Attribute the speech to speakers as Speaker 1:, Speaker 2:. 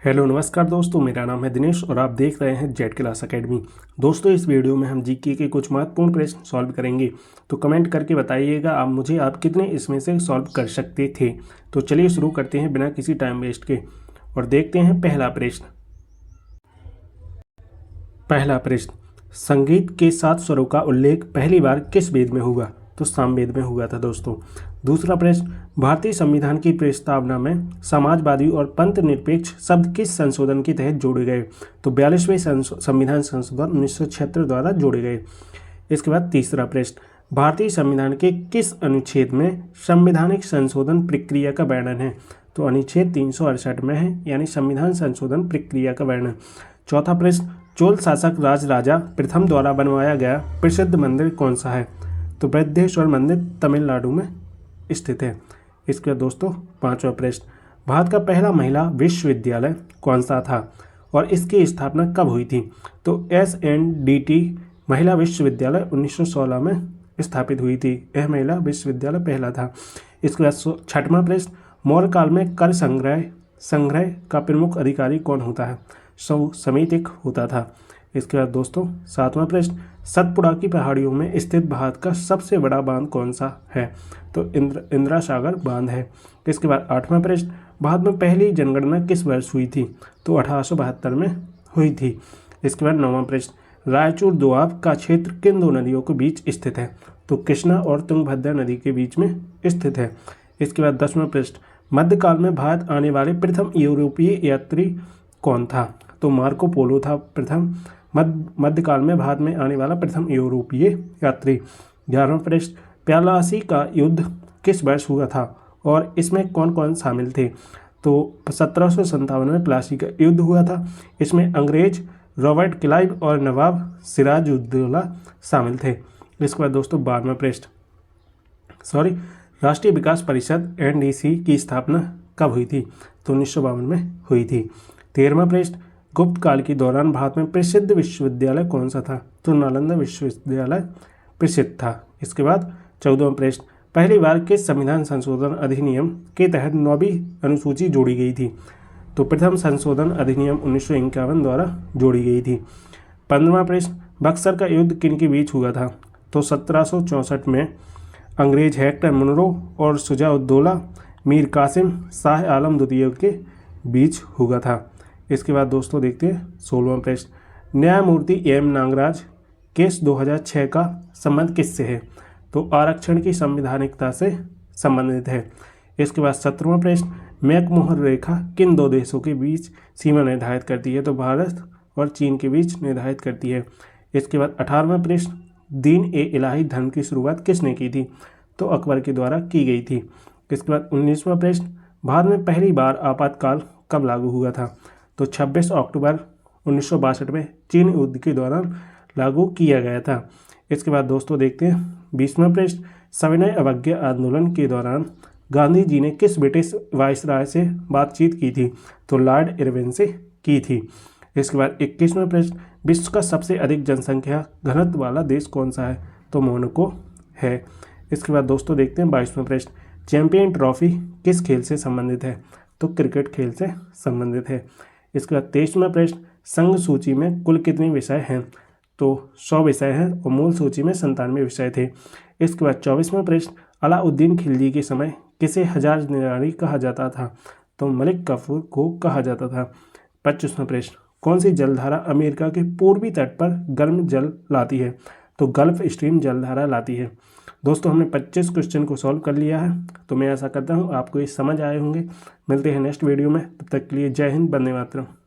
Speaker 1: Hello नमस्कार दोस्तों, मेरा नाम है दिनेश और आप देख रहे हैं जेड क्लास एकेडमी। दोस्तों, इस वीडियो में हम जीके के कुछ महत्वपूर्ण प्रश्न सॉल्व करेंगे। तो कमेंट करके बताइएगा आप कितने इसमें से सॉल्व कर सकते थे। तो चलिए शुरू करते हैं बिना किसी टाइम वेस्ट के और देखते हैं पहला प्रश्न। संगीत के 7 स्वरों का उल्लेख पहली बार किस वेद में हुआ? तो सामवेद में हुआ था दोस्तों। दूसरा प्रश्न, भारतीय संविधान की प्रस्तावना में समाजवादी और पंथ निरपेक्ष शब्द किस संशोधन के तहत जोड़े गए? तो 42वें संविधान संशोधन 1976 द्वारा जोड़े गए। इसके बाद तीसरा प्रश्न, भारतीय संविधान के किस अनुच्छेद में संवैधानिक संशोधन प्रक्रिया का वर्णन है? तो अनुच्छेद 368 में है, यानी संविधान संशोधन प्रक्रिया का वर्णन। चौथा प्रश्न, चोल शासक राजराजा प्रथम द्वारा बनवाया गया प्रसिद्ध मंदिर कौन सा है? तो बृहदेश्वर मंदिर तमिलनाडु में स्थित है। इसके बाद दोस्तों पांचवा प्रश्न, भारत का पहला महिला विश्वविद्यालय कौन सा था और इसकी स्थापना कब हुई थी? तो SNDT महिला विश्वविद्यालय 1916 में स्थापित हुई थी। यह महिला विश्वविद्यालय पहला था। इसके बाद छठवां प्रश्न, मौर्य काल में कर संग्रह का प्रमुख अधिकारी कौन होता है? समितिक होता था। इसके बाद दोस्तों सातवां प्रश्न, सतपुड़ा की पहाड़ियों में स्थित भारत का सबसे बड़ा बांध कौन सा है? तो इंदिरा सागर बांध है। इसके बाद आठवां प्रश्न, भारत में पहली जनगणना किस वर्ष हुई थी? तो 1872 में हुई थी। इसके बाद नौवां प्रश्न, रायचूर दोआब का क्षेत्र किन दो नदियों के बीच स्थित है? तो कृष्णा और तुंगभद्रा नदी के बीच में स्थित है। इसके बाद 10वां प्रश्न, मध्यकाल में भारत आने वाले प्रथम यूरोपीय यात्री कौन था? तो मार्को पोलो था प्रथम मध्यकाल में भारत में आने वाला प्रथम यूरोपीय यात्री। 11वां प्रश्न, प्यालासी का युद्ध किस वर्ष हुआ था और इसमें कौन कौन शामिल थे? तो 1757 में प्लासी का युद्ध हुआ था। इसमें अंग्रेज रॉबर्ट क्लाइव और नवाब सिराजुद्दौला शामिल थे। इसके बाद दोस्तों 12वां प्रश्न, राष्ट्रीय विकास परिषद NDC की स्थापना कब हुई थी? तो 1952 में हुई थी। 13वां प्रश्न, गुप्त काल के दौरान भारत में प्रसिद्ध विश्वविद्यालय कौन सा था? तो नालंदा विश्वविद्यालय प्रसिद्ध था। इसके बाद 14वां प्रश्न, पहली बार किस संविधान संशोधन अधिनियम के तहत 9वीं अनुसूची जोड़ी गई थी? तो प्रथम संशोधन अधिनियम 1951 द्वारा जोड़ी गई थी। 15वां प्रश्न, बक्सर का युद्ध किन के बीच हुआ था? तो 1764 में अंग्रेज हेक्टर मुनरो और शुजाउद्दौला मीर कासिम शाह आलम द्वितीय के बीच हुआ था। इसके बाद दोस्तों देखते हैं 16वां प्रश्न, न्यायमूर्ति M नागराज केस 2006 का संबंध किससे है? तो आरक्षण की संवैधानिकता से संबंधित है। इसके बाद 17वां प्रश्न, मैकमोहन रेखा किन दो देशों के बीच सीमा निर्धारित करती है? तो भारत और चीन के बीच निर्धारित करती है। इसके बाद 18वां प्रश्न, दीन-ए-इलाही धर्म की शुरुआत किसने की थी? तो अकबर के द्वारा की गई थी। इसके बाद 19वां प्रश्न, भारत में पहली बार आपातकाल कब लागू हुआ था? तो 26 अक्टूबर 1962 में चीन युद्ध के दौरान लागू किया गया था। इसके बाद दोस्तों देखते हैं 20वां प्रश्न, सविनय अवज्ञा आंदोलन के दौरान गांधी जी ने किस ब्रिटिश वायसराय से बातचीत की थी? तो लॉर्ड इरविन से की थी। इसके बाद 21वां प्रश्न, विश्व का सबसे अधिक जनसंख्या घनत्व वाला देश कौन सा है? तो मोनाको है। इसके बाद दोस्तों देखते हैं 22वां प्रश्न, चैंपियन ट्रॉफी किस खेल से संबंधित है? तो क्रिकेट खेल से संबंधित है। इसके बाद 23वां प्रश्न, संघ सूची में कुल कितने विषय हैं? तो 100 विषय हैं और मूल सूची में 97 विषय थे। इसके बाद 24वां प्रश्न, अलाउद्दीन खिलजी के समय किसे हजार निरानी कहा जाता था? तो मलिक काफूर को कहा जाता था। 25वां प्रश्न, कौन सी जलधारा अमेरिका के पूर्वी तट पर गर्म जल लाती है? तो गल्फ स्ट्रीम जलधारा लाती है। दोस्तों हमने 25 क्वेश्चन को सॉल्व कर लिया है। तो मैं ऐसा करता हूँ आपको ये समझ आए होंगे। मिलते हैं नेक्स्ट वीडियो में, तब तक के लिए जय हिंद, वंदे मातरम।